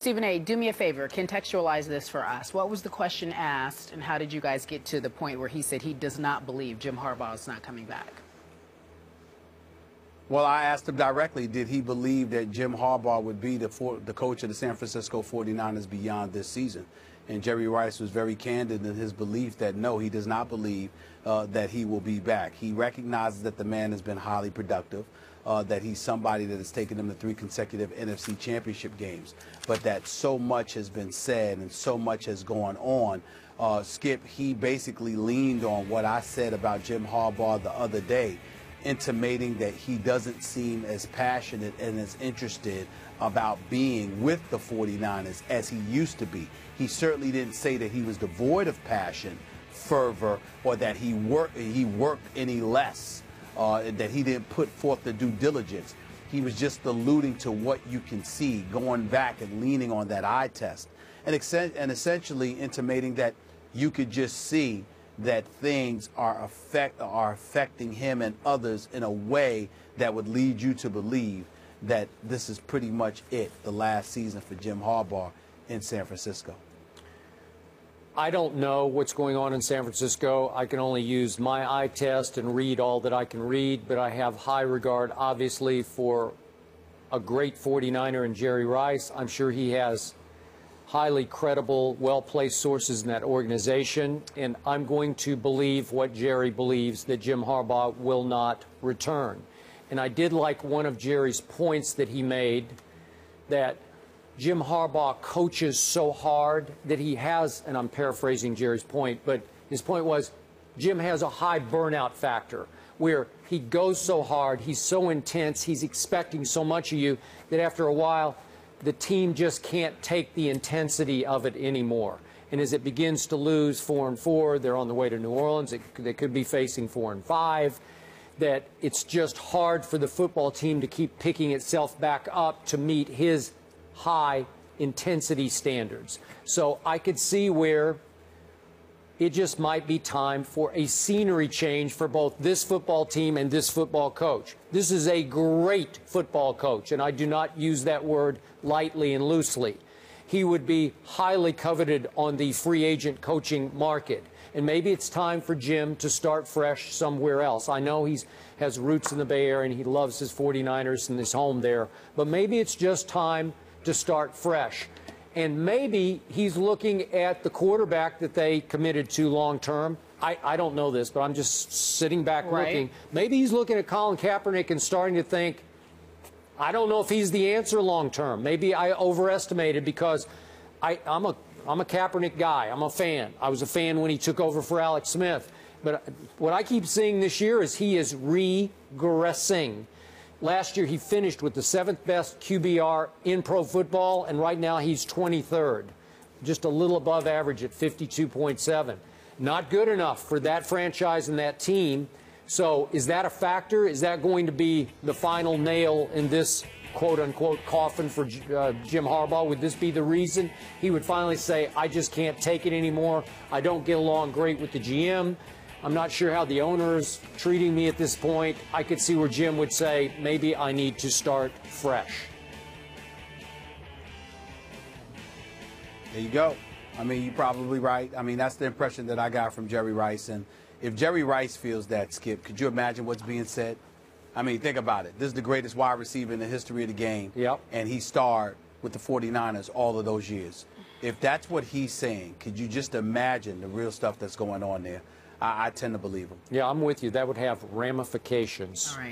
Stephen A., do me a favor, contextualize this for us. What was the question asked, and how did you guys get to the point where he said he does not believe Jim Harbaugh is not coming back? Well, I asked him directly, did he believe that Jim Harbaugh would be the coach of the San Francisco 49ers beyond this season? And Jerry Rice was very candid in his belief that no, he does not believe that he will be back. He recognizes that the man has been highly productive, that he's somebody that has taken them to 3 consecutive NFC championship games, but that so much has been said and so much has gone on. Skip, he basically leaned on what I said about Jim Harbaugh the other day, intimating that he doesn't seem as passionate and as interested about being with the 49ers as he used to be. He certainly didn't say that he was devoid of passion, fervor, or that he worked any less, that he didn't put forth the due diligence. He was just alluding to what you can see, going back and leaning on that eye test, and essentially intimating that you could just see that things are affecting him and others in a way that would lead you to believe that this is pretty much it, the last season for Jim Harbaugh in San Francisco. I don't know what's going on in San Francisco. I can only use my eye test and read all that I can read, but I have high regard, obviously, for a great 49er in Jerry Rice. I'm sure he has highly credible, well-placed sources in that organization, and I'm going to believe what Jerry believes, that Jim Harbaugh will not return. And I did like one of Jerry's points that he made, that Jim Harbaugh coaches so hard that he has, and I'm paraphrasing Jerry's point, but his point was Jim has a high burnout factor where he goes so hard, he's so intense, he's expecting so much of you that after a while the team just can't take the intensity of it anymore. And as it begins to lose 4-4, they're on the way to New Orleans, they could be facing 4-5, that it's just hard for the football team to keep picking itself back up to meet his high intensity standards. So I could see where it just might be time for a scenery change for both this football team and this football coach. This is a great football coach, and I do not use that word lightly and loosely. He would be highly coveted on the free agent coaching market. And maybe it's time for Jim to start fresh somewhere else. I know he has roots in the Bay Area and he loves his 49ers and his home there, but maybe it's just time to start fresh. And maybe he's looking at the quarterback that they committed to long term. I don't know this, but I'm just sitting back looking. Maybe he's looking at Colin Kaepernick and starting to think, I don't know if he's the answer long term. Maybe I overestimated because I'm a Kaepernick guy. I'm a fan. I was a fan when he took over for Alex Smith. But what I keep seeing this year is he is regressing. Last year, he finished with the 7th best QBR in pro football, and right now he's 23rd, just a little above average at 52.7. Not good enough for that franchise and that team. So is that a factor? Is that going to be the final nail in this quote-unquote coffin for Jim Harbaugh? Would this be the reason he would finally say, I just can't take it anymore, I don't get along great with the GM, I'm not sure how the owner is treating me at this point? I could see where Jim would say, maybe I need to start fresh. There you go. I mean, you're probably right. I mean, that's the impression that I got from Jerry Rice. And if Jerry Rice feels that, Skip, could you imagine what's being said? I mean, think about it. This is the greatest wide receiver in the history of the game. Yep. And he starred with the 49ers all of those years. If that's what he's saying, could you just imagine the real stuff that's going on there? I tend to believe him. Yeah, I'm with you. That would have ramifications. All right.